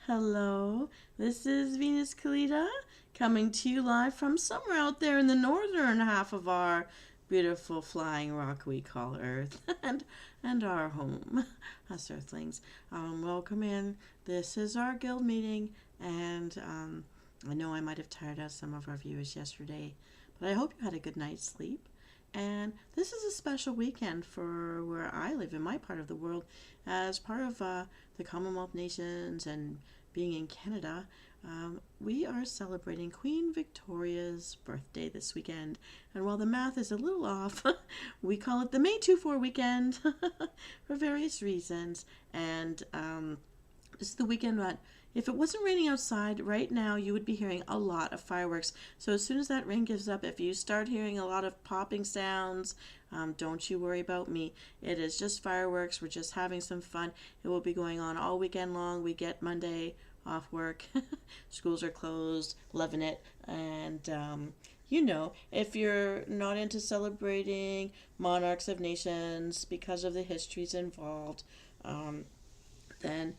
Hello, this is Venus Kalita coming to you live from somewhere out there in the northern half of our beautiful flying rock we call Earth and our home, us Earthlings. Welcome in. This is our guild meeting, and I know I might have tired out some of our viewers yesterday, but I hope you had a good night's sleep. And this is a special weekend for where I live in my part of the world, as part of the Commonwealth nations and being in Canada. We are celebrating Queen Victoria's birthday this weekend. And while the math is a little off, we call it the May 24 weekend for various reasons. And this is the weekend that if it wasn't raining outside right now, you would be hearing a lot of fireworks. So as soon as that rain gives up, if you start hearing a lot of popping sounds, don't you worry about me. It is just fireworks. We're just having some fun. It will be going on all weekend long. We get Monday off work. Schools are closed. Loving it. And if you're not into celebrating monarchs of nations because of the histories involved, then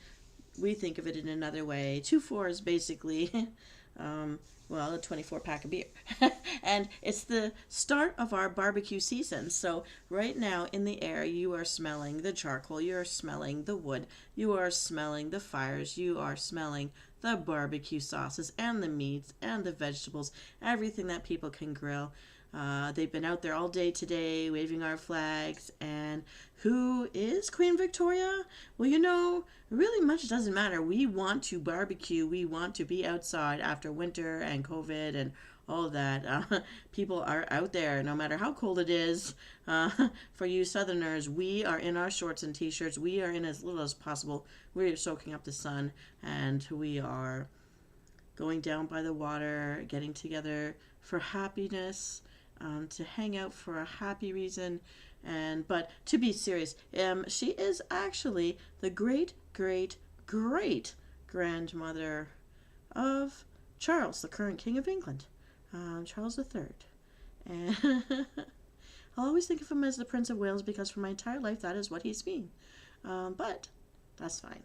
we think of it in another way. 2-4 is basically, a 24 pack of beer. And it's the start of our barbecue season. So right now in the air, you are smelling the charcoal, you are smelling the wood, you are smelling the fires, you are smelling the barbecue sauces and the meats and the vegetables, everything that people can grill. They've been out there all day today waving our flags. And who is Queen Victoria? Well, really much doesn't matter. We want to barbecue. We want to be outside after winter and COVID and all that. People are out there no matter how cold it is. For you Southerners, we are in our shorts and t-shirts. We are in as little as possible. We are soaking up the sun, and we are going down by the water, getting together for happiness. To hang out for a happy reason. But to be serious, she is actually the great grandmother of Charles, the current King of England, Charles III. And I'll always think of him as the Prince of Wales because for my entire life that is what he's been. But that's fine.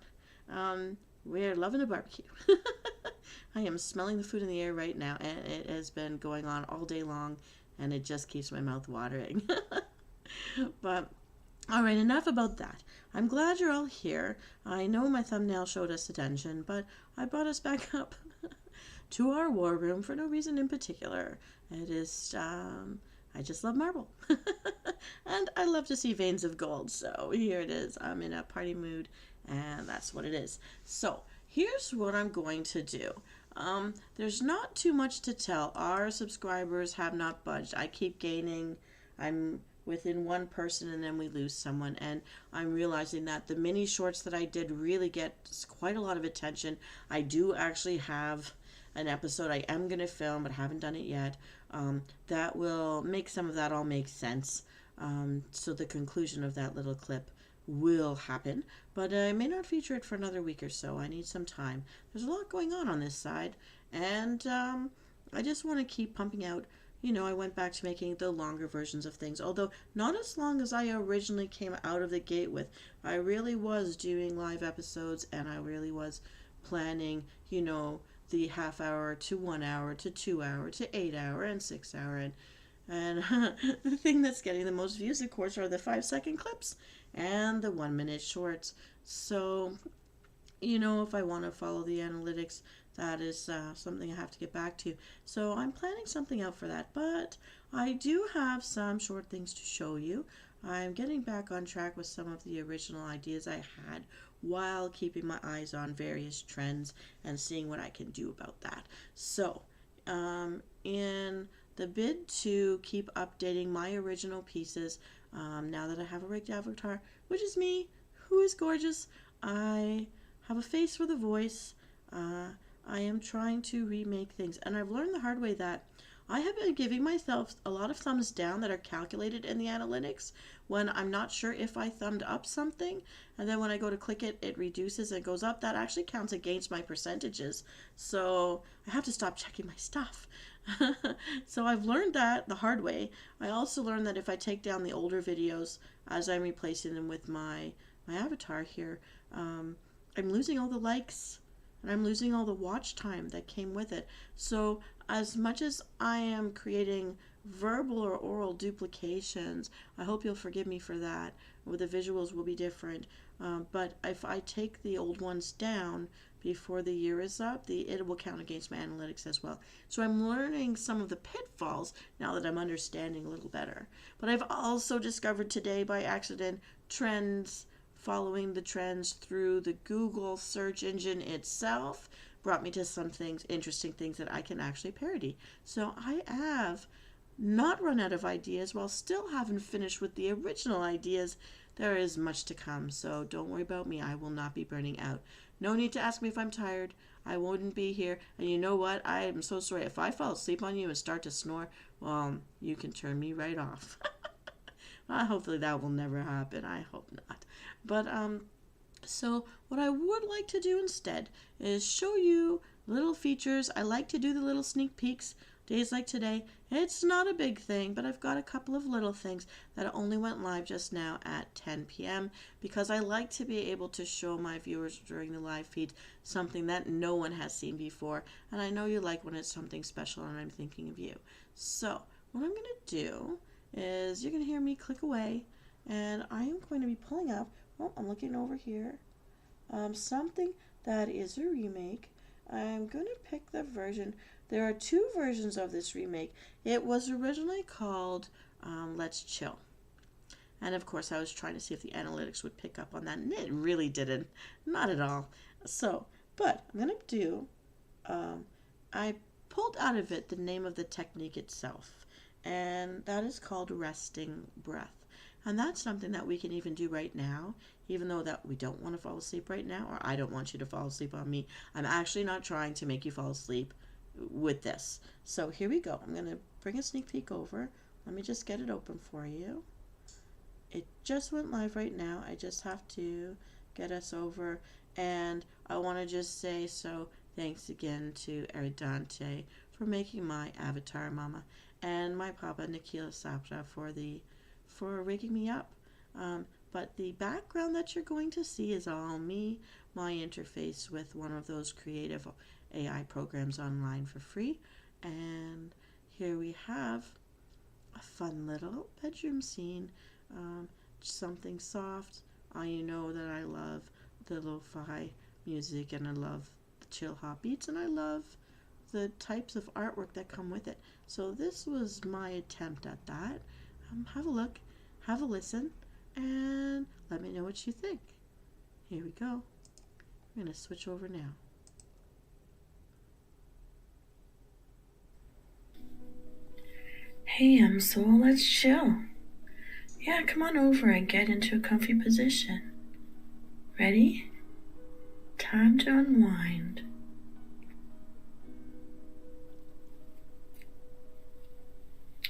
We're loving a barbecue. I am smelling the food in the air right now, and it has been going on all day long. And it just keeps my mouth watering. But, all right, enough about that. I'm glad you're all here. I know my thumbnail showed us a dungeon, but I brought us back up to our war room for no reason in particular. It is, I just love marble. And I love to see veins of gold. So here it is. I'm in a party mood, and that's what it is. So here's what I'm going to do. There's not too much to tell. Our subscribers have not budged. I keep gaining. I'm within one person and then we lose someone. And I'm realizing that the mini shorts that I did really get quite a lot of attention. I do actually have an episode I am going to film, but haven't done it yet. That will make some of that all make sense. So the conclusion of that little clip will happen, but I may not feature it for another week or so. I need some time. There's a lot going on this side, and I just want to keep pumping out. I went back to making the longer versions of things, although not as long as I originally came out of the gate with. I really was doing live episodes, and I really was planning, the half hour to 1 hour to 2 hour to 8 hour and 6 hour, and the thing that's getting the most views, of course, are the 5-second clips and the 1-minute shorts. So, if I want to follow the analytics, that is something I have to get back to. So I'm planning something out for that. But I do have some short things to show you. I'm getting back on track with some of the original ideas I had while keeping my eyes on various trends and seeing what I can do about that. So, in the bid to keep updating my original pieces, now that I have a rigged avatar, which is me, who is gorgeous, I have a face with a voice, I am trying to remake things, and I've learned the hard way that I have been giving myself a lot of thumbs down that are calculated in the analytics when I'm not sure if I thumbed up something, and then when I go to click it, it reduces and goes up. That actually counts against my percentages, so I have to stop checking my stuff. So I've learned that the hard way. I also learned that if I take down the older videos as I'm replacing them with my avatar here, I'm losing all the likes and I'm losing all the watch time that came with it. So as much as I am creating verbal or oral duplications, I hope you'll forgive me for that. Where the visuals will be different. But if I take the old ones down before the year is up, it will count against my analytics as well. So I'm learning some of the pitfalls now that I'm understanding a little better. But I've also discovered today by accident trends, following the trends through the Google search engine itself brought me to some things, interesting things that I can actually parody. So I have not run out of ideas while still haven't finished with the original ideas. There is much to come, so don't worry about me. I will not be burning out. No need to ask me if I'm tired. I wouldn't be here. And you know what? I am so sorry. If I fall asleep on you and start to snore, well, you can turn me right off. Hopefully that will never happen. I hope not. But so what I would like to do instead is show you little features. I like to do the little sneak peeks. Days like today, it's not a big thing, but I've got a couple of little things that only went live just now at 10 p.m. because I like to be able to show my viewers during the live feed something that no one has seen before. And I know you like when it's something special and I'm thinking of you. So what I'm going to do is you're going to hear me click away, and I am going to be pulling up, I'm looking over here, something that is a remake. I'm going to pick the version. There are two versions of this remake. It was originally called Let's Chill. And of course, I was trying to see if the analytics would pick up on that, and it really didn't. Not at all. So, but I'm going to do, I pulled out of it the name of the technique itself, and that is called resting breath. And that's something that we can even do right now, even though that we don't want to fall asleep right now, or I don't want you to fall asleep on me. I'm actually not trying to make you fall asleep with this. So here we go. I'm going to bring a sneak peek over. Let me just get it open for you. It just went live right now. I just have to get us over. And I want to just say thanks again to Eridante for making my avatar mama, and my papa Nikhil Sapra for rigging me up. But the background that you're going to see is all me, my interface with one of those creative AI programs online for free. And here we have a fun little bedroom scene, something soft. You know that I love the lo-fi music, and I love the chill hop beats, and I love the types of artwork that come with it. So this was my attempt at that. Have a look, have a listen, and let me know what you think. Here we go. I'm going to switch over now. Hey, Msoul, let's chill. Yeah, come on over and get into a comfy position. Ready? Time to unwind.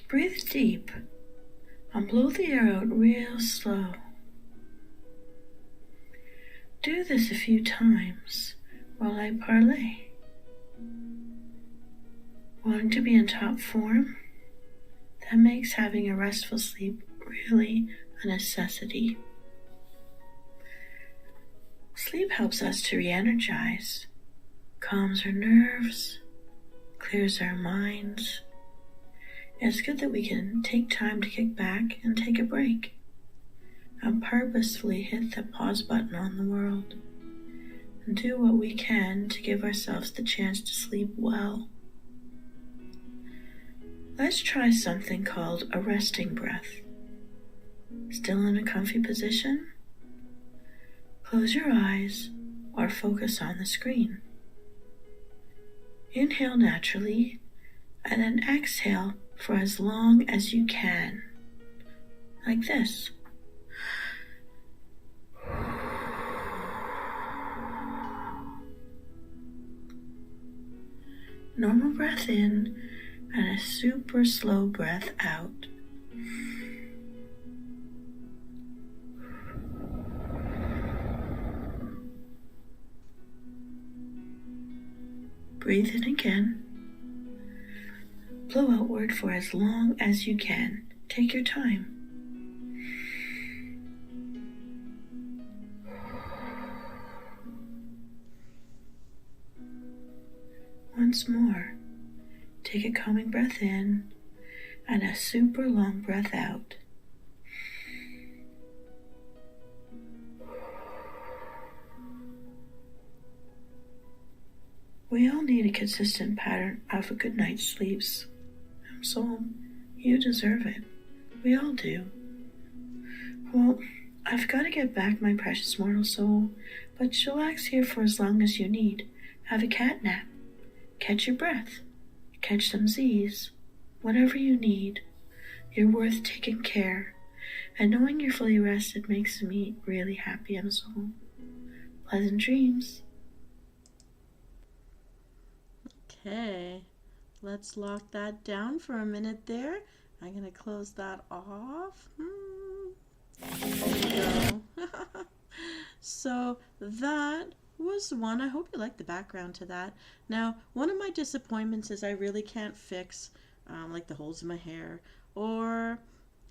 Breathe deep and blow the air out real slow. Do this a few times while I parlay. Wanting to be in top form? That makes having a restful sleep really a necessity. Sleep helps us to re-energize, calms our nerves, clears our minds. It's good that we can take time to kick back and take a break, and purposefully hit the pause button on the world, and do what we can to give ourselves the chance to sleep well. Let's try something called a resting breath. Still in a comfy position? Close your eyes or focus on the screen. Inhale naturally and then exhale for as long as you can, like this. Normal breath in and a super slow breath out. Breathe in again. Blow outward for as long as you can. Take your time. Once more, take a calming breath in and a super long breath out. We all need a consistent pattern of a good night's sleeps. Msoul, you deserve it. We all do. Well, I've got to get back, my precious mortal soul, but chillax here for as long as you need. Have a cat nap. Catch your breath. Catch some Z's. Whatever you need. You're worth taking care. And knowing you're fully rested makes me really happy, Msoul. Pleasant dreams. Okay, let's lock that down for a minute there. I'm going to close that off. There we go. So that was one. I hope you liked the background to that. Now, one of my disappointments is I really can't fix like the holes in my hair, or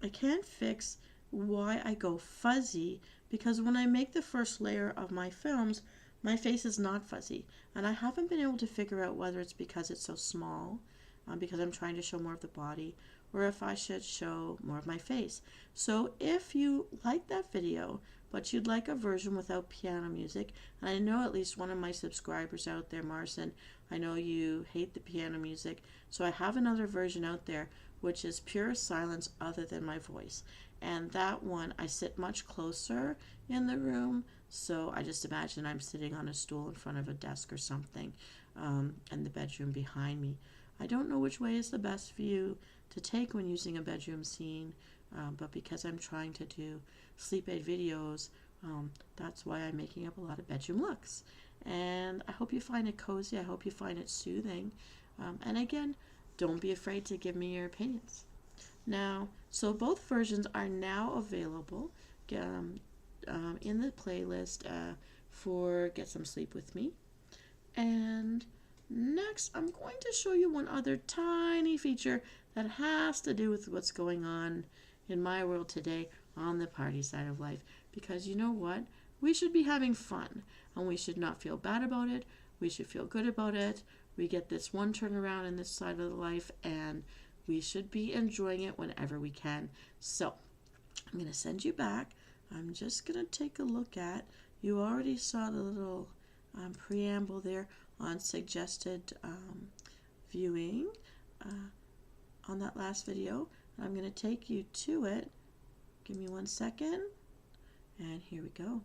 I can't fix why I go fuzzy, because when I make the first layer of my films, my face is not fuzzy, and I haven't been able to figure out whether it's because it's so small, because I'm trying to show more of the body, or if I should show more of my face. So if you like that video, but you'd like a version without piano music, and I know at least one of my subscribers out there, Marcin, I know you hate the piano music, so I have another version out there, which is pure silence other than my voice. And that one, I sit much closer in the room, so I just imagine I'm sitting on a stool in front of a desk or something, and the bedroom behind me. I don't know which way is the best view to take when using a bedroom scene, but because I'm trying to do sleep aid videos, that's why I'm making up a lot of bedroom looks. And I hope you find it cozy. I hope you find it soothing. And again, don't be afraid to give me your opinions. Now, so both versions are now available in the playlist for Get Some Sleep With Me. And next, I'm going to show you one other tiny feature that has to do with what's going on in my world today on the party side of life. Because you know what? We should be having fun, and we should not feel bad about it. We should feel good about it. We get this one turnaround in this side of the life, and we should be enjoying it whenever we can. So I'm going to send you back. I'm just going to take a look at, you already saw the little preamble there on suggested viewing on that last video. I'm going to take you to it. Give me 1 second, and here we go.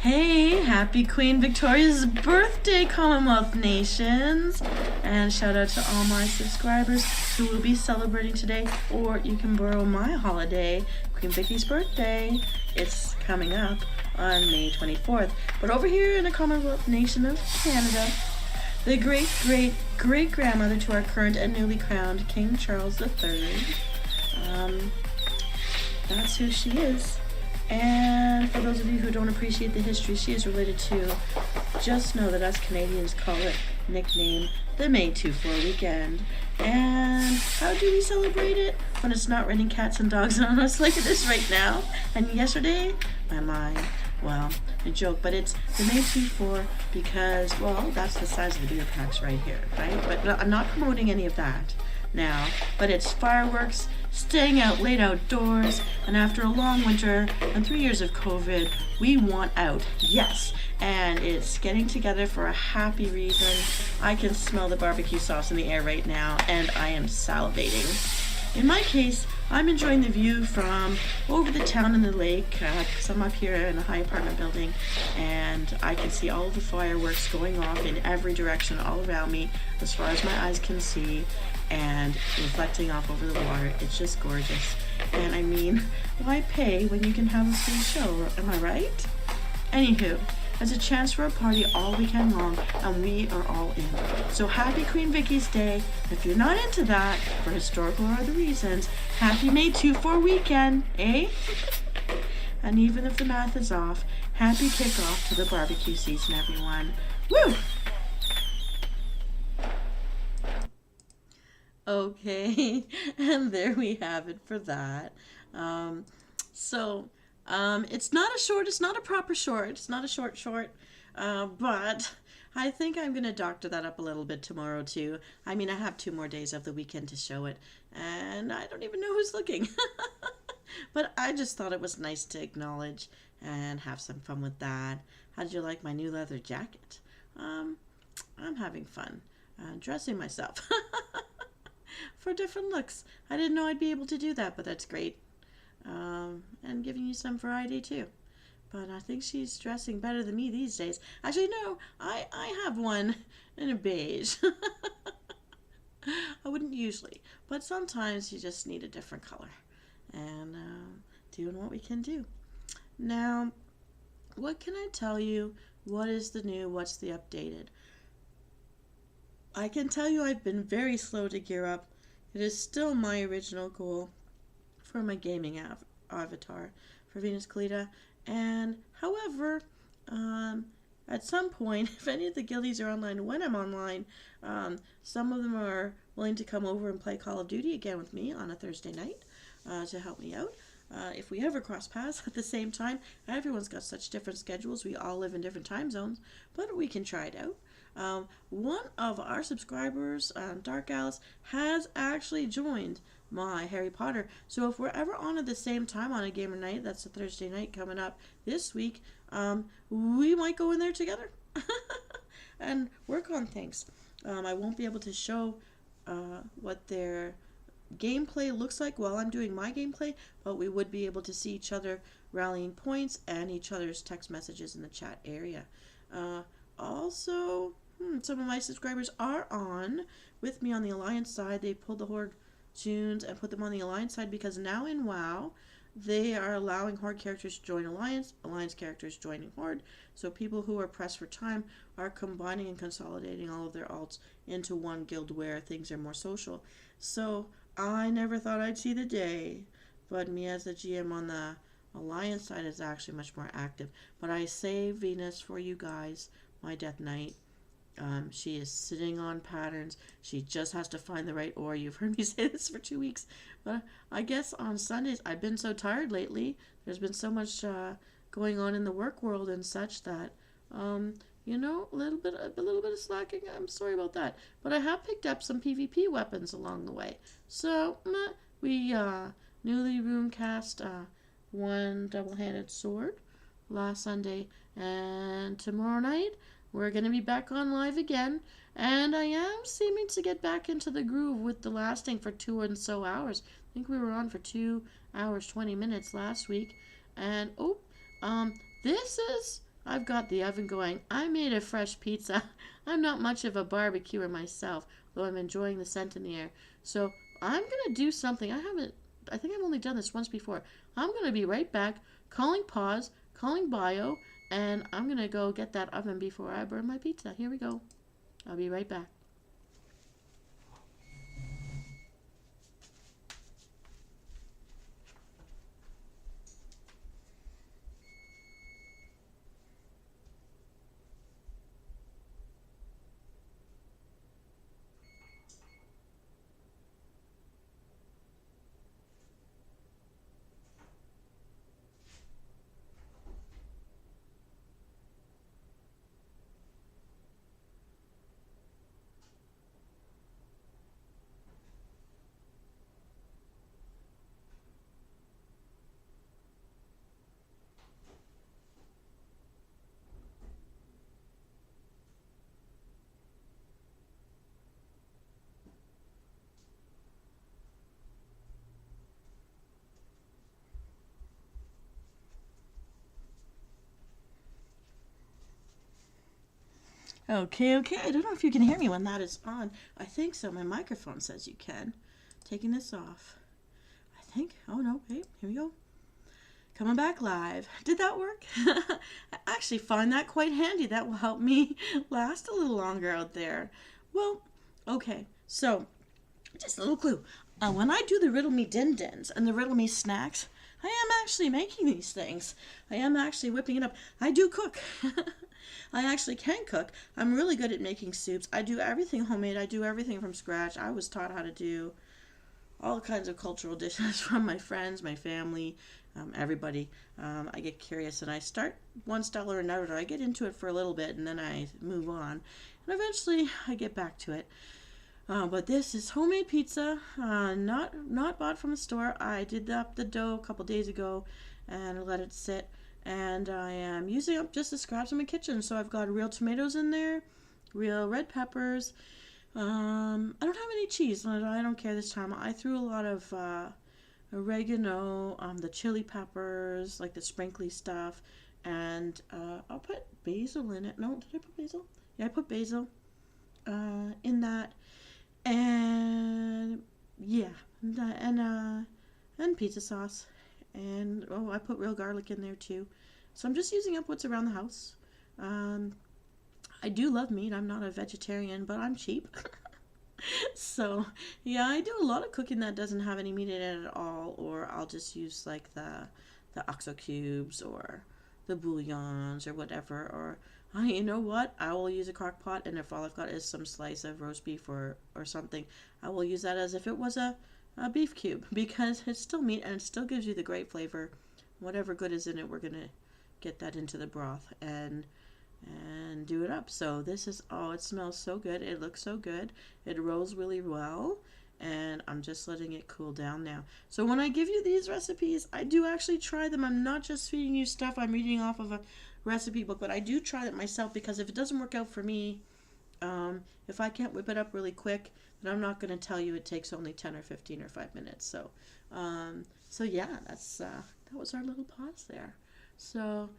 Hey, happy Queen Victoria's birthday, Commonwealth Nations! And shout out to all my subscribers who will be celebrating today, or you can borrow my holiday, Queen Vicky's birthday. It's coming up on May 24th. But over here in the Commonwealth Nation of Canada, the great-great-great-grandmother to our current and newly crowned King Charles III, that's who she is. And for those of you who don't appreciate the history she is related to, just know that us Canadians call it nickname the May 24 weekend. And how do we celebrate it when it's not raining cats and dogs on us like it is right now? And yesterday, my mind, well, a joke, but it's the May 24 because, well, that's the size of the beer packs right here, right? But I'm not promoting any of that now, but it's fireworks, staying out late outdoors, and after a long winter and 3 years of COVID, we want out, yes, and it's getting together for a happy reason. I can smell the barbecue sauce in the air right now, and I am salivating. In my case, I'm enjoying the view from over the town and the lake, because I'm up here in a high apartment building, and I can see all of the fireworks going off in every direction all around me, as far as my eyes can see, and reflecting off over the water. It's just gorgeous. And I mean, why pay when you can have a free show? Am I right? Anywho, it's a chance for a party all weekend long, and we are all in. So happy Queen Vicky's Day. If you're not into that, for historical or other reasons, happy May 24 weekend, eh? And even if the math is off, happy kickoff to the barbecue season, everyone. Woo! Okay, and there we have it for that. So It's not a short. It's not a proper short. It's not a short. But I think I'm gonna doctor that up a little bit tomorrow too. I mean, I have 2 more days of the weekend to show it, and I don't even know who's looking. But I just thought it was nice to acknowledge and have some fun with that. How did you like my new leather jacket? Um, I'm having fun dressing myself for different looks. I didn't know I'd be able to do that, but that's great. And giving you some variety too. But I think she's dressing better than me these days. Actually, no, I have one in a beige. I wouldn't usually, but sometimes you just need a different color. And doing what we can do. Now, what can I tell you? What is the new? What's the updated? I can tell you I've been very slow to gear up. It is still my original goal for my gaming avatar for Venus Kalita. And however, at some point, if any of the guildies are online when I'm online, some of them are willing to come over and play Call of Duty again with me on a Thursday night to help me out. If we ever cross paths at the same time, everyone's got such different schedules. We all live in different time zones, but we can try it out. One of our subscribers, Dark Alice, has actually joined my Harry Potter. So if we're ever on at the same time on a gamer night, that's a Thursday night coming up this week, we might go in there together and work on things. I won't be able to show what their gameplay looks like while I'm doing my gameplay, but we would be able to see each other rallying points and each other's text messages in the chat area. Also, some of my subscribers are on with me on the Alliance side. They pulled the Horde tunes and put them on the Alliance side because now in WoW, they are allowing Horde characters to join Alliance, Alliance characters joining Horde. So people who are pressed for time are combining and consolidating all of their alts into one guild where things are more social. So I never thought I'd see the day, but me as the GM on the Alliance side is actually much more active. But I save Venus for you guys, my Death Knight. She is sitting on patterns. She just has to find the right ore. You've heard me say this for 2 weeks. But I guess on Sundays, I've been so tired lately. There's been so much going on in the work world and such that, a little bit of slacking. I'm sorry about that. But I have picked up some PvP weapons along the way. So we newly rune cast one double-handed sword last Sunday. And tomorrow night, we're going to be back on live again, and I am seeming to get back into the groove with the lasting for 2 and so hours. I think we were on for 2 hours, 20 minutes last week. And, I've got the oven going. I made a fresh pizza. I'm not much of a barbecuer myself, though I'm enjoying the scent in the air. So I'm going to do something. I think I've only done this once before. I'm going to be right back, calling pause, calling bio, and I'm going to go get that oven before I burn my pizza. Here we go. I'll be right back. Okay. I don't know if you can hear me when that is on. I think so. My microphone says you can. Taking this off. I think. Oh, no. Wait. Here we go. Coming back live. Did that work? I actually find that quite handy. That will help me last a little longer out there. Well, okay. So, just a little clue. When I do the Riddle Me Din Dins and the Riddle Me Snacks, I am actually making these things. I am actually whipping it up. I do cook. I actually can cook. I'm really good at making soups. I do everything homemade. I do everything from scratch. I was taught how to do all kinds of cultural dishes from my friends, my family, everybody. I get curious and I start one style or another. I get into it for a little bit and then I move on. And eventually I get back to it. But this is homemade pizza, not bought from a store. I did up the dough a couple days ago and let it sit. And I am using up just the scraps in my kitchen. So I've got real tomatoes in there, real red peppers. I don't have any cheese. I don't care this time. I threw a lot of oregano, the chili peppers, like the sprinkly stuff, and I'll put basil in it. No, did I put basil? Yeah, I put basil in that, and yeah, and pizza sauce, and I put real garlic in there too. So I'm just using up what's around the house. Um, I do love meat. I'm not a vegetarian, but I'm cheap. So yeah, I do a lot of cooking that doesn't have any meat in it at all, or I'll just use like the oxo cubes or the bouillons or whatever. Or you know what? I will use a crock pot, and if all I've got is some slice of roast beef or something, I will use that as if it was a beef cube because it's still meat and it still gives you the great flavor. Whatever good is in it, we're gonna get that into the broth and do it up. So this is, oh, it smells so good. It looks so good. It rolls really well. And I'm just letting it cool down now. So when I give you these recipes, I do actually try them. I'm not just feeding you stuff I'm reading off of a recipe book, but I do try it myself because if it doesn't work out for me, if I can't whip it up really quick, then I'm not going to tell you it takes only 10 or 15 or 5 minutes. So yeah, that was our little pause there. So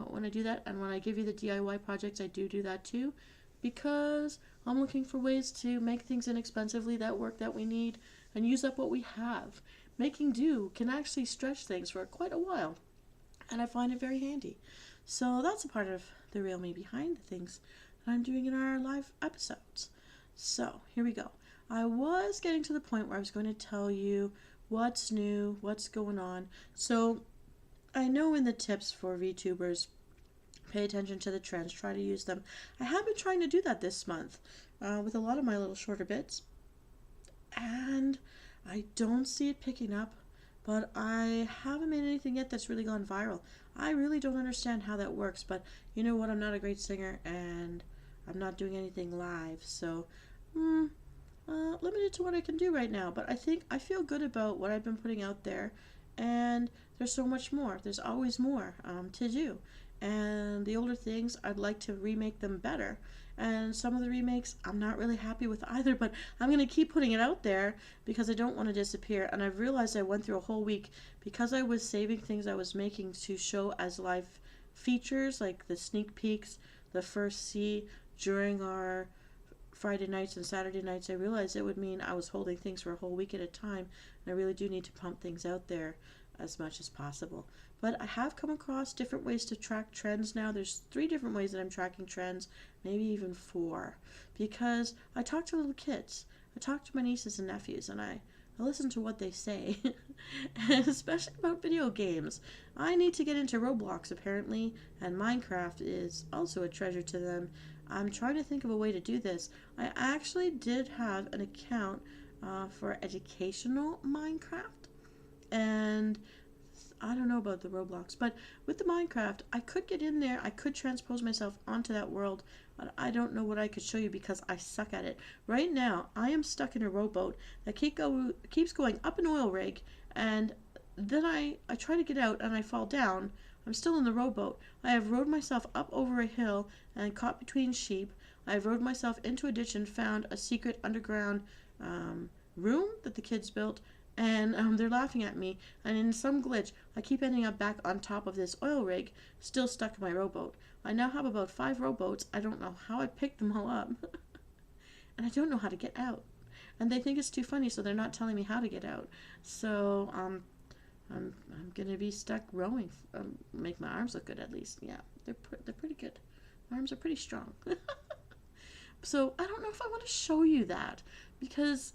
when I do that and when I give you the DIY projects, I do that too because I'm looking for ways to make things inexpensively that work that we need and use up what we have. Making do can actually stretch things for quite a while, and I find it very handy. So that's a part of the real me behind the things that I'm doing in our live episodes. So here we go. I was getting to the point where I was going to tell you what's new, what's going on. So I know in the tips for VTubers, pay attention to the trends, try to use them. I have been trying to do that this month with a lot of my little shorter bits, and I don't see it picking up, but I haven't made anything yet that's really gone viral. I really don't understand how that works, but you know what? I'm not a great singer, and I'm not doing anything live, so limited to what I can do right now. But I think I feel good about what I've been putting out there, and there's so much more. There's always more to do. And the older things, I'd like to remake them better. And some of the remakes, I'm not really happy with either, but I'm going to keep putting it out there because I don't want to disappear. And I've realized I went through a whole week because I was saving things I was making to show as live features, like the sneak peeks, the first see during our Friday nights and Saturday nights. I realized it would mean I was holding things for a whole week at a time, and I really do need to pump things out there as much as possible. But I have come across different ways to track trends now. There's 3 different ways that I'm tracking trends, maybe even 4, because I talk to little kids. I talk to my nieces and nephews, and I listen to what they say, especially about video games. I need to get into Roblox, apparently, and Minecraft is also a treasure to them. I'm trying to think of a way to do this. I actually did have an account for educational Minecraft, and I don't know about the Roblox, but with the Minecraft, I could get in there, I could transpose myself onto that world, but I don't know what I could show you because I suck at it. Right now, I am stuck in a rowboat that keeps going up an oil rig, and then I try to get out and I fall down. I'm still in the rowboat. I have rowed myself up over a hill and caught between sheep. I have rowed myself into a ditch and found a secret underground room that the kids built, and they're laughing at me, and in some glitch, I keep ending up back on top of this oil rig, still stuck in my rowboat. I now have about 5 rowboats. I don't know how I picked them all up, and I don't know how to get out. And they think it's too funny, so they're not telling me how to get out. So, I'm gonna be stuck rowing. Make my arms look good at least. Yeah, they're pretty good. My arms are pretty strong. So I don't know if I want to show you that because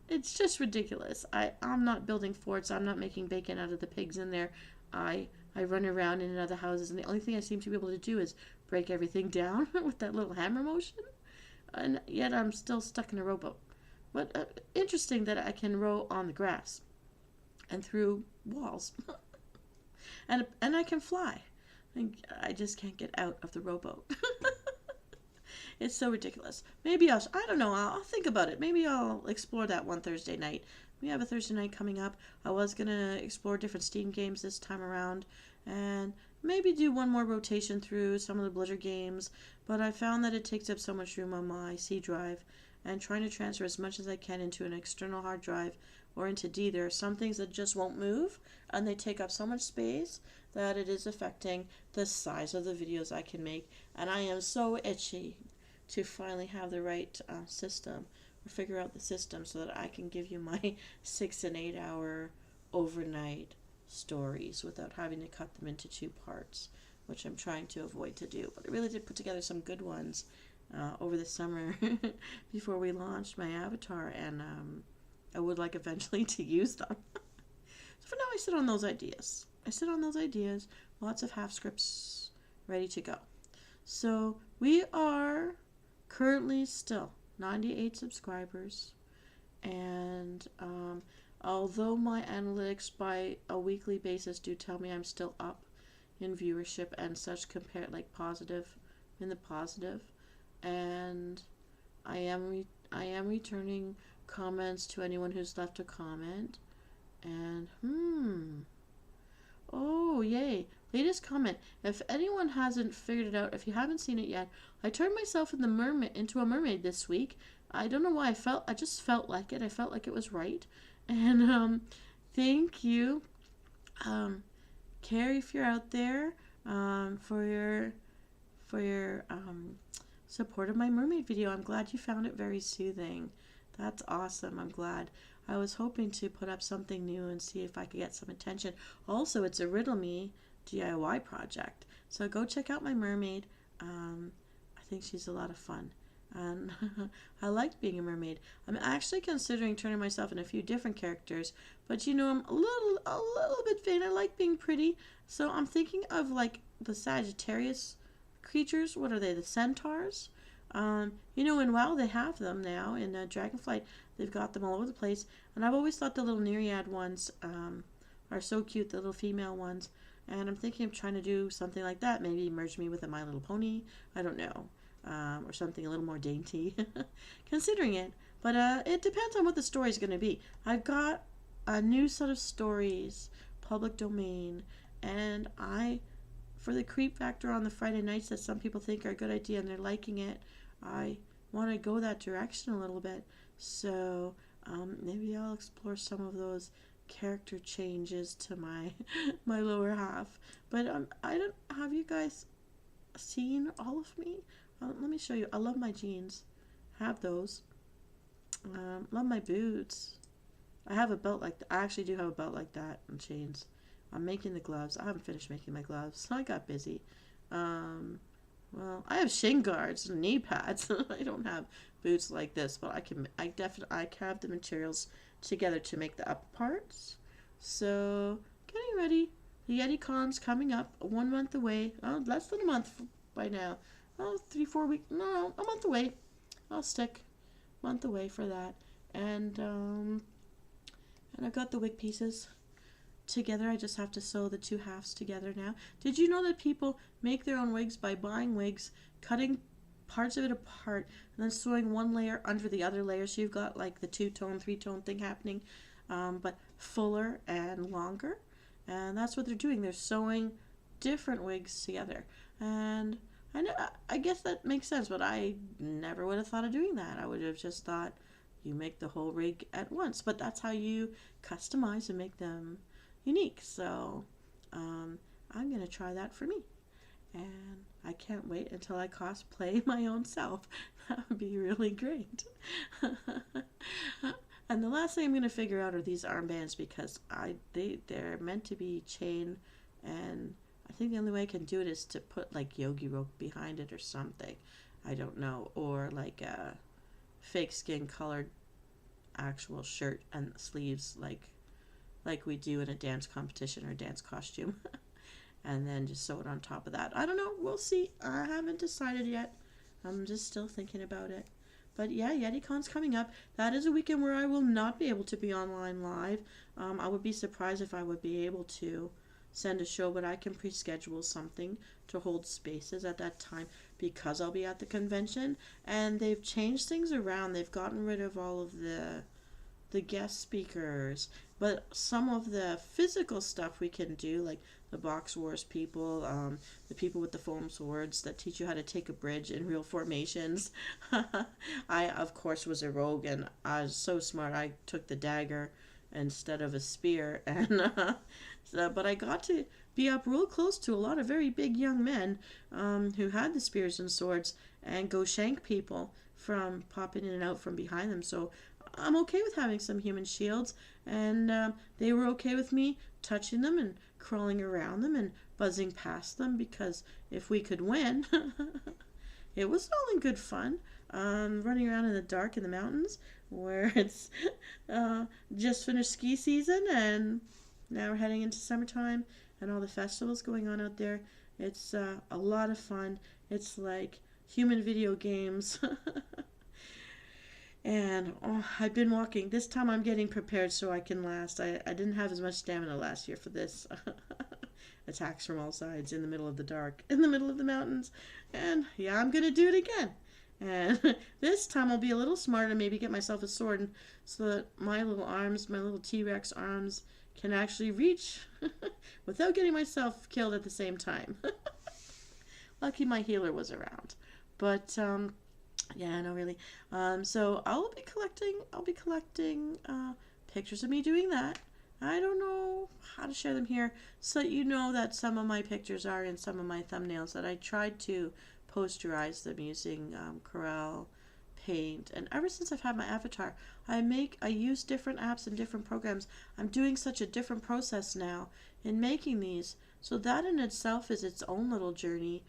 it's just ridiculous. I'm not building forts. I'm not making bacon out of the pigs in there. I run around in other houses, and the only thing I seem to be able to do is break everything down with that little hammer motion. And yet I'm still stuck in a rowboat. But interesting that I can row on the grass and through walls. And I can fly. I just can't get out of the rowboat. It's so ridiculous. Maybe I don't know, I'll think about it. Maybe I'll explore that one Thursday night. We have a Thursday night coming up. I was going to explore different Steam games this time around and maybe do one more rotation through some of the Blizzard games, but I found that it takes up so much room on my C drive, and trying to transfer as much as I can into an external hard drive or into D, there are some things that just won't move and they take up so much space that it is affecting the size of the videos I can make, and I am so itchy to finally have the right system or figure out the system so that I can give you my 6 and 8 hour overnight stories without having to cut them into 2 parts, which I'm trying to avoid to do. But I really did put together some good ones over the summer before we launched my avatar, and I would like eventually to use them. So for now, I sit on those ideas. Lots of half scripts ready to go. So we are currently still 98 subscribers, and although my analytics by a weekly basis do tell me I'm still up in viewership and such, compared like positive, in the positive, and I am returning comments to anyone who's left a comment, and oh yay, latest comment. If anyone hasn't figured it out, if you haven't seen it yet, I turned myself into a mermaid this week. I don't know why, I just felt like it. I felt like it was right. And thank you, Carrie, if you're out there, for your support of my mermaid video. I'm glad you found it very soothing. That's awesome. I'm glad. I was hoping to put up something new and see if I could get some attention. Also, it's a Riddle Me DIY project, so go check out my mermaid. I think she's a lot of fun, and I like being a mermaid. I'm actually considering turning myself in a few different characters, but I'm a little bit vain. I like being pretty, so I'm thinking of like the Sagittarius creatures. What are they? The centaurs. In WoW they have them now. In Dragonflight they've got them all over the place, and I've always thought the little Nereid ones are so cute, the little female ones, and I'm thinking of trying to do something like that. Maybe merge me with a My Little Pony. I don't know, or something a little more dainty. Considering it, but it depends on what the story's going to be. I've got a new set of stories, public domain, and for the creep factor on the Friday nights that some people think are a good idea and they're liking it, I want to go that direction a little bit. So maybe I'll explore some of those character changes to my my lower half. But I don't have you guys seen all of me? Let me show you. I love my jeans. Have those. Love my boots. I have a belt like that. I actually do have a belt like that and chains. I'm making the gloves. I haven't finished making my gloves. I got busy. Well, I have shin guards and knee pads. I don't have boots like this, but I have the materials together to make the upper parts. So, getting ready. The YetiCon's coming up, 1 month away. Oh, less than a month by now. Oh, 3-4 weeks. No, a month away. I'll stick a month away for that. And I've got the wig pieces together. I just have to sew the 2 halves together now. Did you know that people make their own wigs by buying wigs, cutting parts of it apart, and then sewing one layer under the other layer, so you've got like the 2-tone, 3-tone thing happening, but fuller and longer? And that's what they're doing. They're sewing different wigs together. And I guess that makes sense, but I never would have thought of doing that. I would have just thought you make the whole rig at once, but that's how you customize and make them unique. So I'm gonna try that for me, and I can't wait until I cosplay my own self. That would be really great. And the last thing I'm gonna figure out are these armbands, because they're meant to be chain, and I think the only way I can do it is to put like yogi rope behind it or something. I don't know, or like a fake skin colored actual shirt and sleeves, like we do in a dance competition or dance costume. And then just sew it on top of that. I don't know. We'll see. I haven't decided yet. I'm just still thinking about it. But yeah, YetiCon's coming up. That is a weekend where I will not be able to be online live. I would be surprised if I would be able to send a show, but I can pre-schedule something to hold spaces at that time because I'll be at the convention. And they've changed things around. They've gotten rid of all of the guest speakers, but some of the physical stuff we can do, like the box wars people, the people with the foam swords that teach you how to take a bridge in real formations. I, of course, was a rogue, and I was so smart. I took the dagger instead of a spear, and but I got to be up real close to a lot of very big young men who had the spears and swords and go shank people from popping in and out from behind them. So I'm okay with having some human shields, and they were okay with me touching them and crawling around them and buzzing past them because if we could win, it was all in good fun. Running around in the dark in the mountains where it's just finished ski season and now we're heading into summertime and all the festivals going on out there. It's a lot of fun. It's like human video games. And I've been walking. This time I'm getting prepared so I can last. I didn't have as much stamina last year for this. Attacks from all sides in the middle of the dark, in the middle of the mountains. And yeah, I'm going to do it again. And this time I'll be a little smarter and maybe get myself a sword so that my little arms, my little T-Rex arms, can actually reach without getting myself killed at the same time. Lucky my healer was around. But yeah, no, really. So I'll be collecting pictures of me doing that. I don't know how to share them here, so that you know that some of my pictures are in some of my thumbnails. That I tried to posterize them using Corel Paint, and ever since I've had my avatar, I use different apps and different programs. I'm doing such a different process now in making these, so that in itself is its own little journey.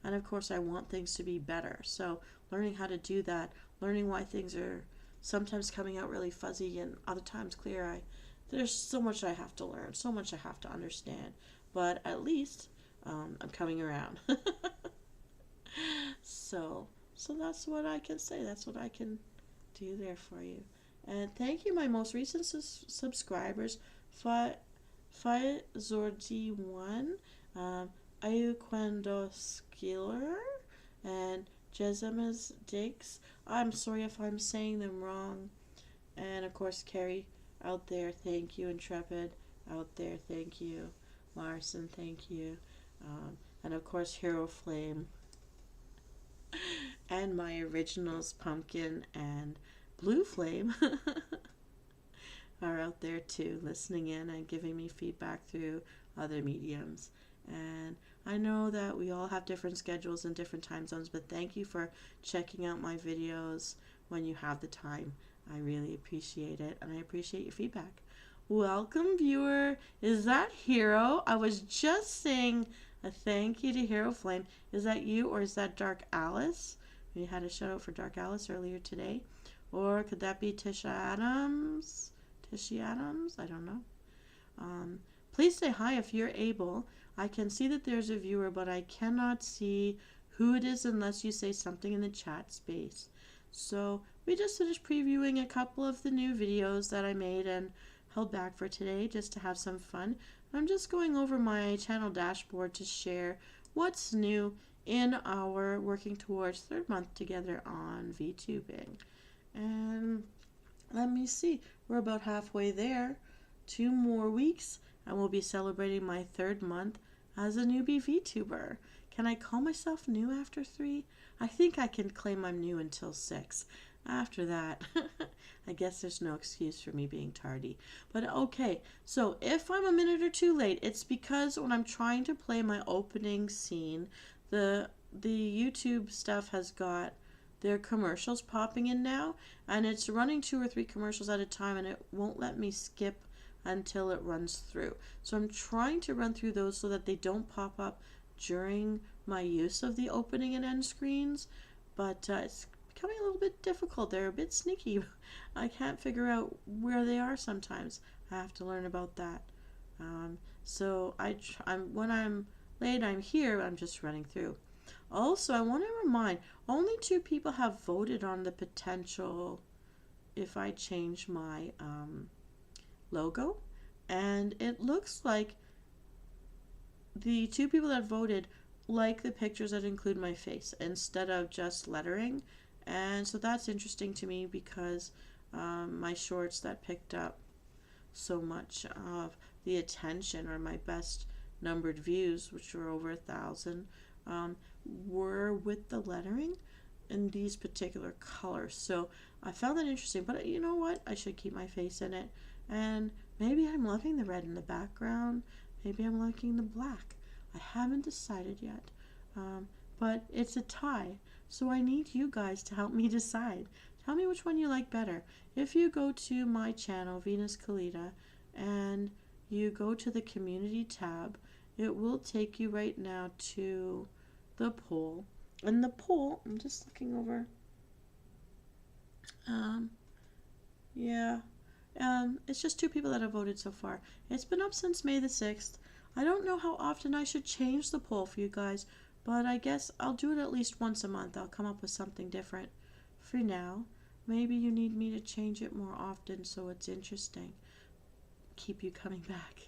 And of course, I want things to be better. So learning how to do that, learning why things are sometimes coming out really fuzzy and other times clear. There's so much I have to learn, so much I have to understand. But at least I'm coming around. so that's what I can say. That's what I can do there for you. And thank you, my most recent subscribers, Zordi1, Ayuquendoskiller, and Jezemas Dix. I'm sorry if I'm saying them wrong. And of course, Carrie out there, thank you. Intrepid out there, thank you. Larson, thank you. And of course, Hero Flame. And my originals, Pumpkin and Blue Flame, are out there too, listening in and giving me feedback through other mediums. And I know that we all have different schedules and different time zones, but thank you for checking out my videos when you have the time. I really appreciate it, and I appreciate your feedback. Welcome, viewer. Is that Hero? I was just saying a thank you to Hero Flame. Is that you, or is that Dark Alice? We had a shout out for Dark Alice earlier today. Or could that be Tisha Adams? Tishy Adams? I don't know. Please say hi if you're able. I can see that there's a viewer, but I cannot see who it is unless you say something in the chat space. So we just finished previewing a couple of the new videos that I made and held back for today just to have some fun. I'm just going over my channel dashboard to share what's new in our working towards third month together on VTubing. And let me see, we're about halfway there. 2 more weeks and we'll be celebrating my third month as a newbie VTuber. Can I call myself new after 3? I think I can claim I'm new until 6. After that, I guess there's no excuse for me being tardy. But okay, so if I'm a minute or 2 late, it's because when I'm trying to play my opening scene, the YouTube stuff has got their commercials popping in now, and it's running 2 or 3 commercials at a time, and it won't let me skip until it runs through. So I'm trying to run through those so that they don't pop up during my use of the opening and end screens, but it's becoming a little bit difficult. They're a bit sneaky. I can't figure out where they are sometimes. I have to learn about that. So when I'm late, I'm here, I'm just running through. Also, I want to remind, only 2 people have voted on the potential if I change my logo. And it looks like the 2 people that voted like the pictures that include my face instead of just lettering. And so that's interesting to me because my shorts that picked up so much of the attention, or my best numbered views, which were over 1,000, um, were with the lettering in these particular colors. So I found that interesting. But you know what? I should keep my face in it. And maybe I'm loving the red in the background. Maybe I'm liking the black. I haven't decided yet. But it's a tie. So I need you guys to help me decide. Tell me which one you like better. If you go to my channel, Venus Kalita, and you go to the community tab, it will take you right now to the poll. And the poll, I'm just looking over. Um, yeah. It's just 2 people that have voted so far. It's been up since May the 6th. I don't know how often I should change the poll for you guys, but I guess I'll do it at least once a month. I'll come up with something different for now. Maybe you need me to change it more often so it's interesting. Keep you coming back.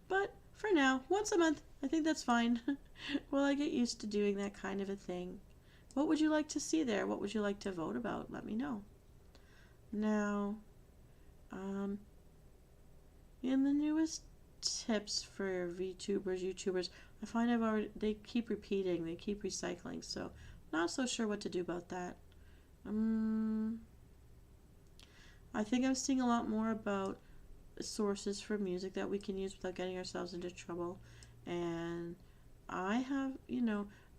But for now, once a month, I think that's fine. Well, I get used to doing that kind of a thing. What would you like to see there? What would you like to vote about? Let me know. Now, in the newest tips for VTubers, YouTubers, I find they keep repeating, they keep recycling, so not so sure what to do about that. I think I'm seeing a lot more about sources for music that we can use without getting ourselves into trouble. And I have,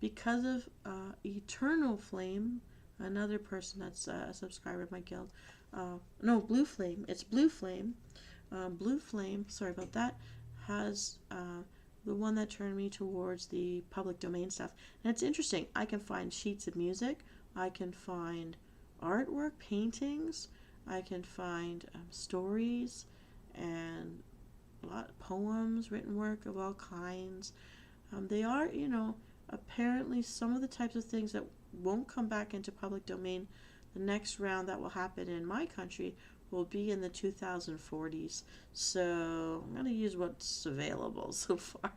because of Eternal Flame, another person that's a subscriber of my guild. No, Blue Flame. It's Blue Flame. Blue Flame, sorry about that, has the one that turned me towards the public domain stuff. And it's interesting. I can find sheets of music. I can find artwork, paintings. I can find stories and a lot of poems, written work of all kinds. They are, apparently some of the types of things that won't come back into public domain. The next round that will happen in my country will be in the 2040s. So I'm going to use what's available so far.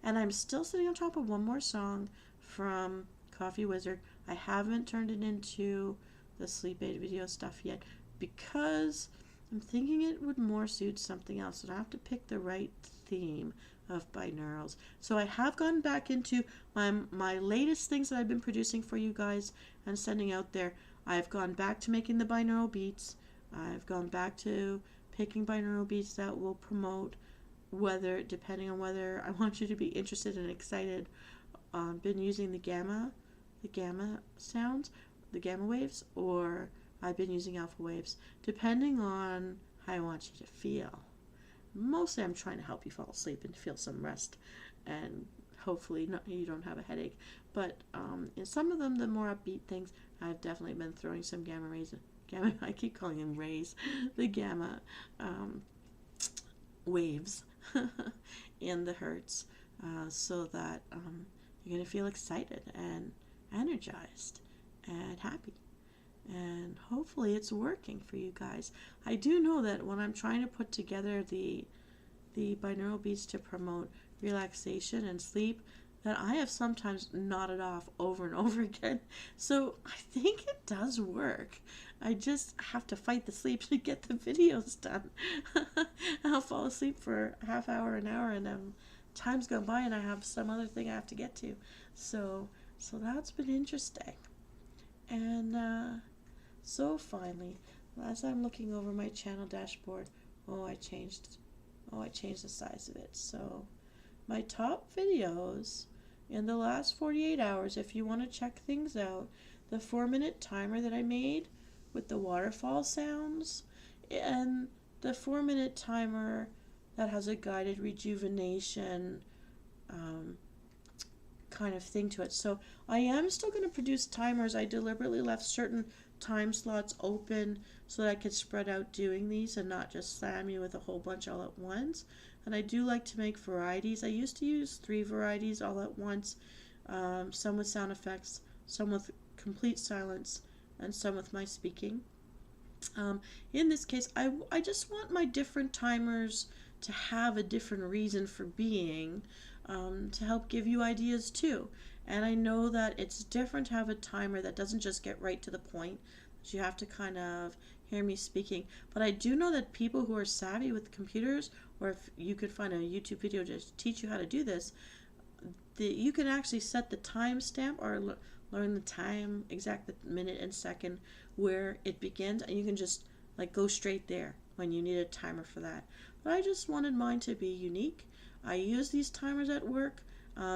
And I'm still sitting on top of one more song from Coffee Wizard. I haven't turned it into the sleep aid video stuff yet because I'm thinking it would more suit something else. And I have to pick the right theme of binaurals. So I have gone back into my latest things that I've been producing for you guys and sending out there. I've gone back to making the binaural beats. I've gone back to picking binaural beats that will promote depending on whether I want you to be interested and excited. Been using the gamma sounds, the gamma waves, or I've been using alpha waves, depending on how I want you to feel. Mostly I'm trying to help you fall asleep and feel some rest, and hopefully you don't have a headache. But in some of them, the more upbeat things, I've definitely been throwing some gamma rays. I keep calling them rays. The gamma waves in the hertz, so that you're going to feel excited and energized and happy. And hopefully it's working for you guys. I do know that when I'm trying to put together the binaural beats to promote relaxation and sleep, that I have sometimes nodded off over and over again. So I think it does work. I just have to fight the sleep to get the videos done. I'll fall asleep for a half hour, an hour, and then time's gone by and I have some other thing I have to get to. So that's been interesting. And so finally, as I'm looking over my channel dashboard, I changed the size of it. So my top videos in the last 48 hours, if you want to check things out, the 4-minute timer that I made with the waterfall sounds, and the 4-minute timer that has a guided rejuvenation kind of thing to it. So I am still going to produce timers. I deliberately left certain time slots open so that I could spread out doing these and not just slam you with a whole bunch all at once. And I do like to make varieties. I used to use 3 varieties all at once, some with sound effects, some with complete silence, and some with my speaking. In this case, I just want my different timers to have a different reason for being, to help give you ideas too. And I know that it's different to have a timer that doesn't just get right to the point. You have to kind of hear me speaking. But I do know that people who are savvy with computers, or if you could find a YouTube video to teach you how to do this, you can actually set the timestamp or learn the time, exact the minute and second where it begins, and you can just like go straight there when you need a timer for that. But I just wanted mine to be unique. I use these timers at work,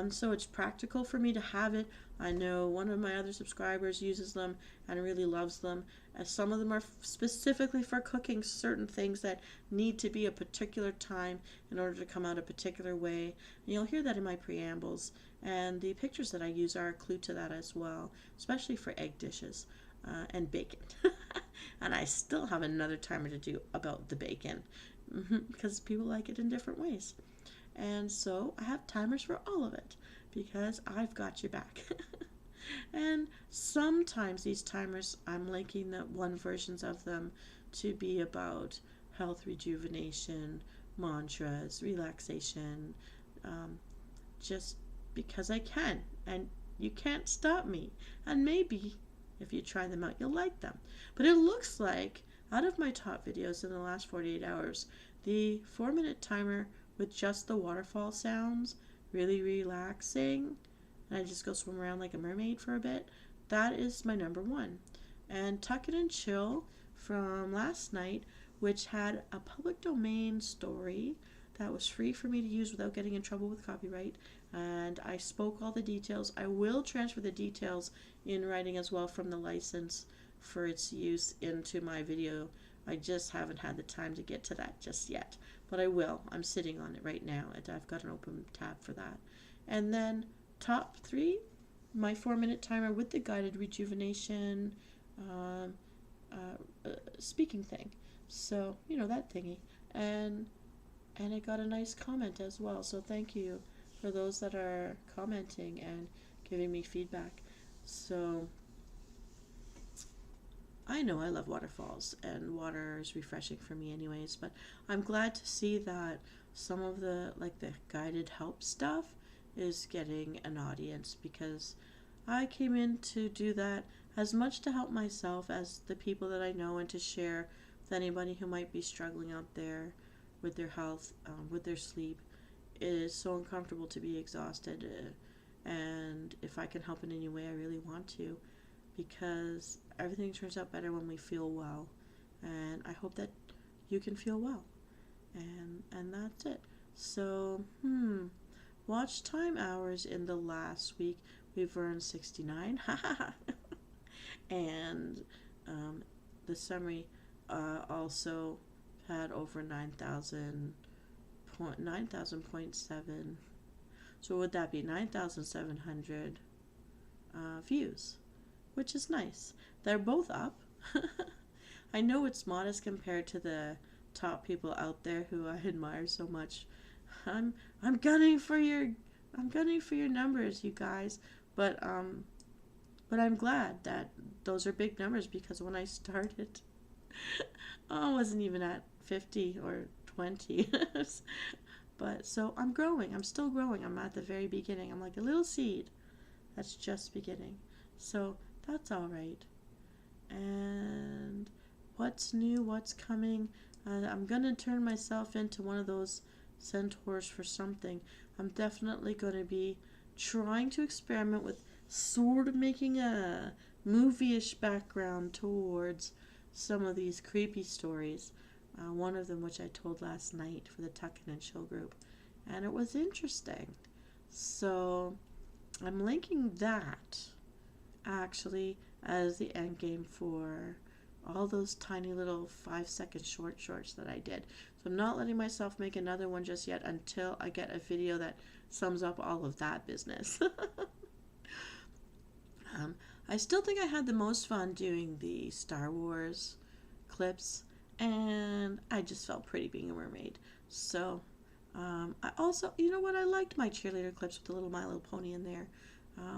so it's practical for me to have it. I know one of my other subscribers uses them and really loves them. Some of them are specifically for cooking certain things that need to be a particular time in order to come out a particular way. And you'll hear that in my preambles. And the pictures that I use are a clue to that as well, especially for egg dishes and bacon. And I still have another timer to do about the bacon because people like it in different ways. And so I have timers for all of it because I've got your back. And sometimes these timers, I'm linking the one versions of them to be about health rejuvenation, mantras, relaxation, just because I can. And you can't stop me. And maybe if you try them out, you'll like them. But it looks like out of my top videos in the last 48 hours, the 4-minute timer with just the waterfall sounds, really relaxing, and I just go swim around like a mermaid for a bit, that is my number 1. And Tuck It and Chill from last night, which had a public domain story that was free for me to use without getting in trouble with copyright, and I spoke all the details. I will transfer the details in writing as well from the license for its use into my video. I just haven't had the time to get to that just yet, but I will. I'm sitting on it right now, and I've got an open tab for that. And then top 3, my 4-minute timer with the guided rejuvenation speaking thing. So, you know, that thingy. And it got a nice comment as well. So thank you for those that are commenting and giving me feedback. So I know I love waterfalls, and water is refreshing for me anyways, but I'm glad to see that some of the guided help stuff is getting an audience, because I came in to do that as much to help myself as the people that I know, and to share with anybody who might be struggling out there with their health, with their sleep. It is so uncomfortable to be exhausted, and if I can help in any way, I really want to, because everything turns out better when we feel well, and I hope that you can feel well, and that's it. So watch time hours in the last week, we've earned 69. And the summary also had over 9,000.7. So would that be 9,700 views, which is nice. They're both up. I know it's modest compared to the top people out there who I admire so much. I'm gunning for your numbers, you guys. But I'm glad that those are big numbers, because when I started, I wasn't even at 50 or 20. But so I'm growing. I'm still growing. I'm at the very beginning. I'm like a little seed that's just beginning. So that's all right. And what's new? What's coming? I'm going to turn myself into one of those centaurs for something. I'm definitely going to be trying to experiment with sort of making a movie-ish background towards some of these creepy stories. One of them, which I told last night for the Tuck It and Chill group, and it was interesting. So I'm linking that actually as the end game for all those tiny little 5-second shorts that I did. So I'm not letting myself make another one just yet until I get a video that sums up all of that business. I still think I had the most fun doing the Star Wars clips, and I just felt pretty being a mermaid. So I also, you know what, I liked my cheerleader clips with the little My Little Pony in there.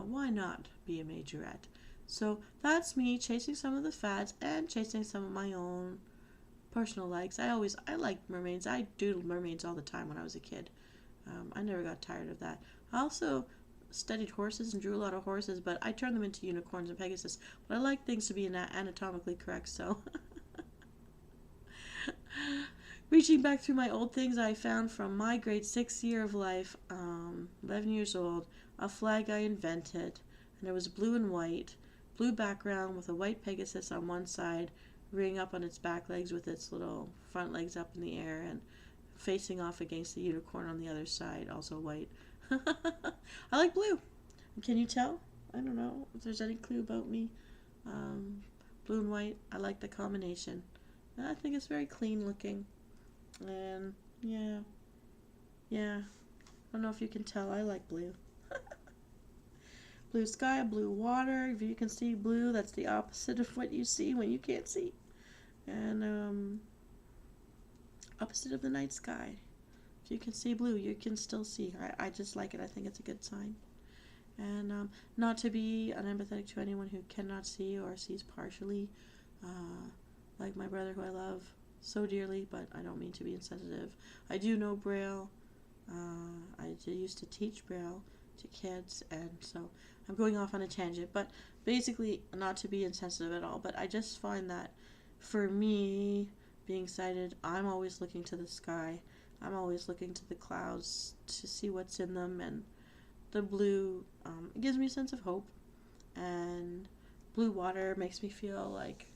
Why not be a majorette? So that's me chasing some of the fads and chasing some of my own personal likes. I liked mermaids. I doodled mermaids all the time when I was a kid. I never got tired of that. I also studied horses and drew a lot of horses, but I turned them into unicorns and Pegasus. But I like things to be anatomically correct, so reaching back through my old things, I found from my grade 6 year of life, 11 years old, a flag I invented. And it was blue and white, blue background with a white Pegasus on one side, rearing up on its back legs with its little front legs up in the air, and facing off against the unicorn on the other side, also white. I like blue. Can you tell? I don't know if there's any clue about me. Um, Blue and white, I like the combination. I think it's very clean looking. And yeah. I don't know if you can tell, I like blue. Blue sky, blue water. If you can see blue, that's the opposite of what you see when you can't see. And opposite of the night sky. If you can see blue, you can still see. I just like it. I think it's a good sign. And not to be unempathetic to anyone who cannot see or sees partially, like my brother who I love so dearly, but I don't mean to be insensitive. I do know Braille. I used to teach Braille to kids, and so I'm going off on a tangent, but basically not to be insensitive at all, but I just find that for me, being sighted, I'm always looking to the sky. I'm always looking to the clouds to see what's in them, and the blue gives me a sense of hope, and blue water makes me feel like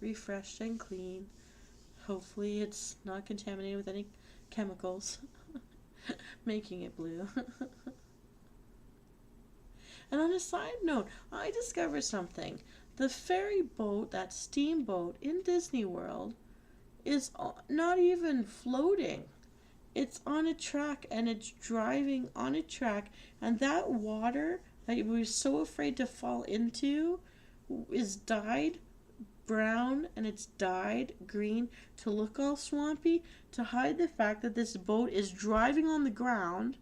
refreshed and clean. Hopefully it's not contaminated with any chemicals making it blue. And on a side note, I discovered something. The ferry boat, that steamboat in Disney World, is not even floating. It's on a track and it's driving on a track, and that water that we were so afraid to fall into is dyed brown and it's dyed green to look all swampy to hide the fact that this boat is driving on the ground.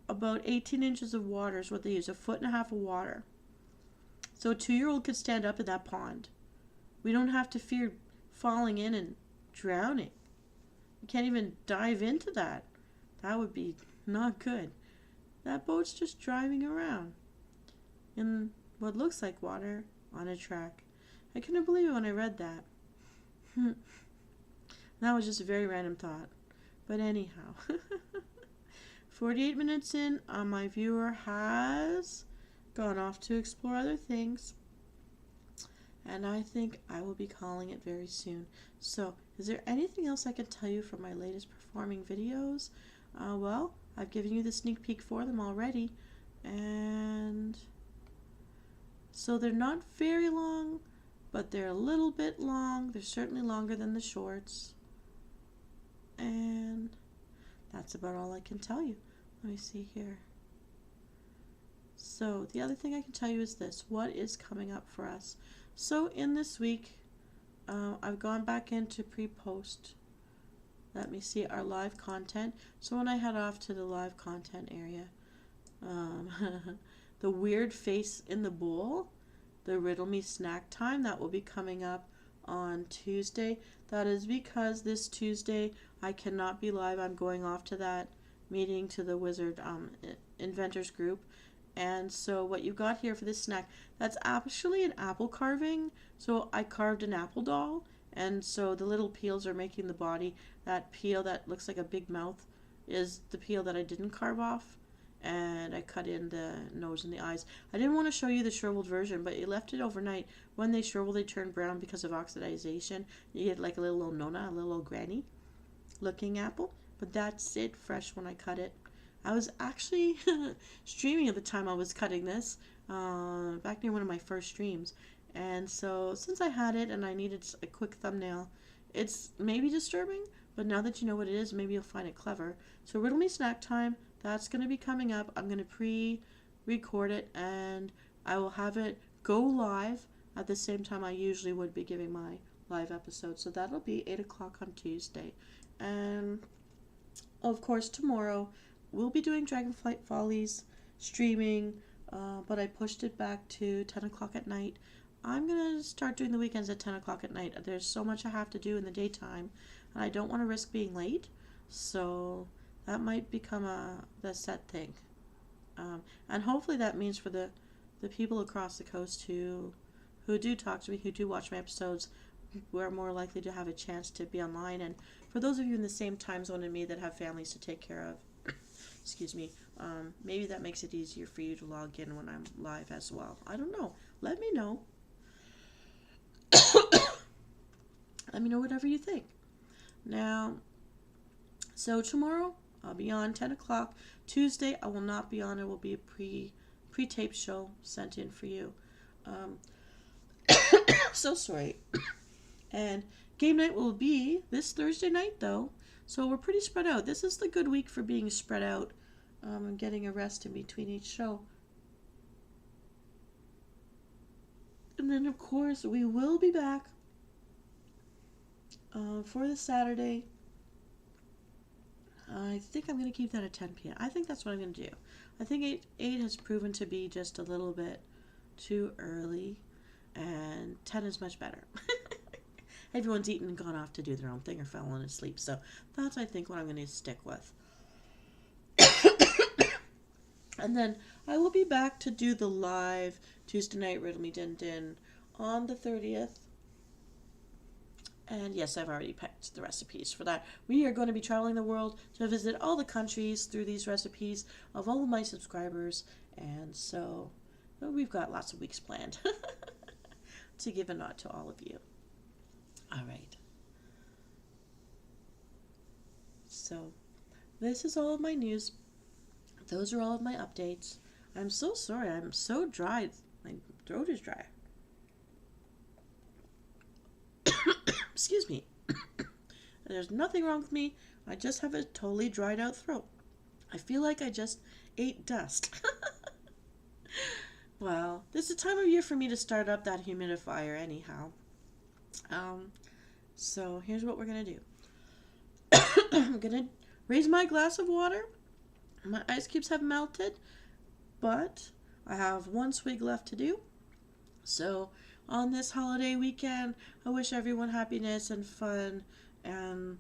About 18 inches of water is what they use, a foot and a half of water. So a 2-year-old could stand up in that pond. We don't have to fear falling in and drowning. You can't even dive into that. That would be not good. That boat's just driving around in what looks like water on a track. I couldn't believe it when I read that. That was just a very random thought. But anyhow, 48 minutes in, my viewer has gone off to explore other things. And I think I will be calling it very soon. So, is there anything else I can tell you from my latest performing videos? Well, I've given you the sneak peek for them already. And so they're not very long, but they're a little bit long. They're certainly longer than the shorts. And that's about all I can tell you. Let me see here. So the other thing I can tell you is this. What is coming up for us? So in this week, I've gone back into pre-post. Let me see our live content. So when I head off to the live content area, the weird face in the bowl, the riddle me snack time, that will be coming up on Tuesday. That is because this Tuesday I cannot be live. I'm going off to that meeting to the Wizard Inventors group. And so what you got here for this snack, that's actually an apple carving. So I carved an apple doll, and so the little peels are making the body. That peel that looks like a big mouth is the peel that I didn't carve off, and I cut in the nose and the eyes. I didn't want to show you the shriveled version, but you left it overnight. When they shrivel, they turn brown because of oxidization. You get like a little old Nona, a little old granny looking apple, but that's it fresh when I cut it. I was actually streaming at the time I was cutting this, back near one of my first streams. And so since I had it and I needed a quick thumbnail, it's maybe disturbing, but now that you know what it is, maybe you'll find it clever. So Riddle Me Snack Time, that's going to be coming up. I'm going to pre-record it, and I will have it go live at the same time I usually would be giving my live episode. So that'll be 8 o'clock on Tuesday. And Of course, tomorrow we'll be doing Dragonflight Follies streaming, but I pushed it back to 10 o'clock at night. I'm going to start doing the weekends at 10 o'clock at night. There's so much I have to do in the daytime, and I don't want to risk being late, so that might become the set thing. And hopefully that means for the people across the coast who do talk to me, who do watch my episodes, we're more likely to have a chance to be online. And for those of you in the same time zone as me that have families to take care of, excuse me, maybe that makes it easier for you to log in when I'm live as well. I don't know. Let me know. Let me know whatever you think. Now, so tomorrow I'll be on 10 o'clock. Tuesday I will not be on. It will be a pre-taped show sent in for you. So sorry. And game night will be this Thursday night, though. So we're pretty spread out. This is the good week for being spread out and getting a rest in between each show. And then, of course, we will be back for the Saturday. I think I'm going to keep that at 10 p.m. I think that's what I'm going to do. I think 8 has proven to be just a little bit too early, and 10 is much better. Everyone's eaten and gone off to do their own thing or fallen asleep. So that's, I think, what I'm going to stick with. And then I will be back to do the live Tuesday night Riddle Me Din Din on the 30th. And yes, I've already picked the recipes for that. We are going to be traveling the world to visit all the countries through these recipes of all of my subscribers. And so we've got lots of weeks planned to give a nod to all of you. All right. So this is all of my news. Those are all of my updates. I'm so sorry. I'm so dry. My throat is dry. Excuse me. There's nothing wrong with me. I just have a totally dried out throat. I feel like I just ate dust. Well, this is the time of year for me to start up that humidifier anyhow. So here's what we're going to do. I'm going to raise my glass of water. My ice cubes have melted, but I have one swig left to do. So on this holiday weekend, I wish everyone happiness and fun and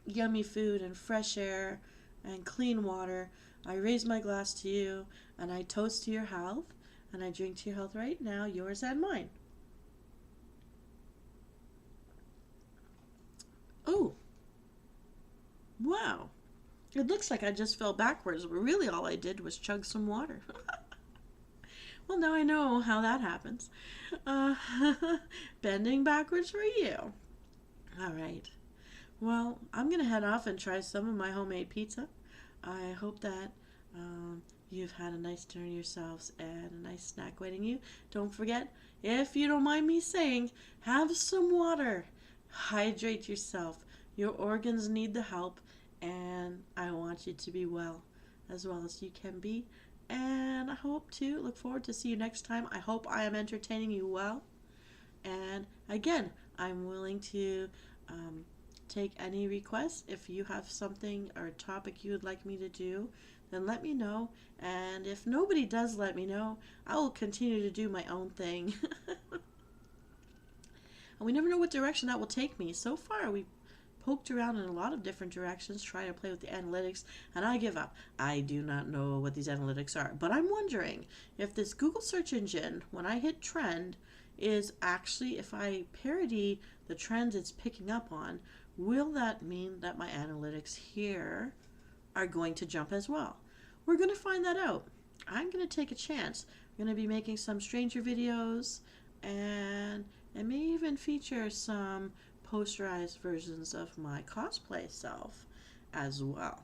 yummy food and fresh air and clean water. I raise my glass to you and I toast to your health and I drink to your health right now, yours and mine. Oh, wow. It looks like I just fell backwards, but really all I did was chug some water. Well, now I know how that happens. Uh, Bending backwards for you. All right. Well, I'm going to head off and try some of my homemade pizza. I hope that you've had a nice dinner yourselves and a nice snack waiting you. Don't forget, if you don't mind me saying, have some water. Hydrate yourself. Your organs need the help, and I want you to be well as you can be. And I look forward to see you next time. I hope I am entertaining you well. And again, I'm willing to take any requests. If you have something or a topic you would like me to do, then let me know. And if nobody does let me know, I will continue to do my own thing. And we never know what direction that will take me. So far, we've poked around in a lot of different directions trying to play with the analytics, and I give up. I do not know what these analytics are, but I'm wondering if this Google search engine, when I hit trend, is actually, if I parody the trends it's picking up on, will that mean that my analytics here are going to jump as well? We're going to find that out. I'm going to take a chance. I'm going to be making some stranger videos, and it may even feature some posterized versions of my cosplay self as well.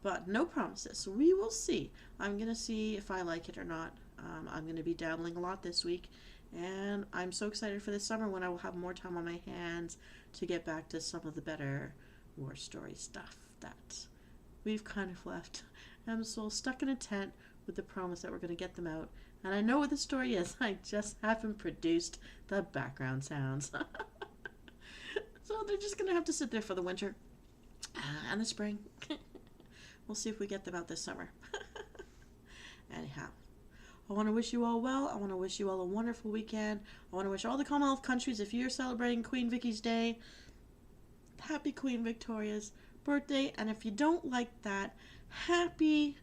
But no promises. We will see. I'm going to see if I like it or not. I'm going to be dabbling a lot this week, and I'm so excited for this summer when I will have more time on my hands to get back to some of the better war story stuff that we've kind of left Msoul stuck in a tent with the promise that we're going to get them out. And I know what the story is. I just haven't produced the background sounds. So they're just going to have to sit there for the winter. and the spring. We'll see if we get them out this summer. Anyhow, I want to wish you all well. I want to wish you all a wonderful weekend. I want to wish all the Commonwealth countries, if you're celebrating Queen Vicky's Day, happy Queen Victoria's birthday. And if you don't like that, happy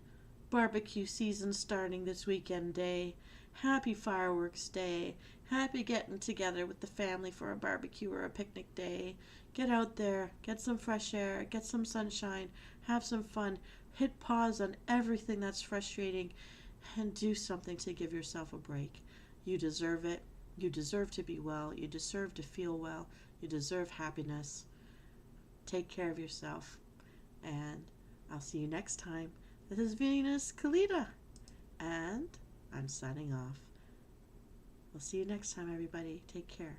barbecue season starting this weekend day. Happy fireworks day. Happy getting together with the family for a barbecue or a picnic day. Get out there, get some fresh air, get some sunshine, have some fun. Hit pause on everything that's frustrating and do something to give yourself a break. You deserve it. You deserve to be well. You deserve to feel well. You deserve happiness. Take care of yourself. And I'll see you next time. This is Venus Kalita. And I'm signing off. We'll see you next time, everybody. Take care.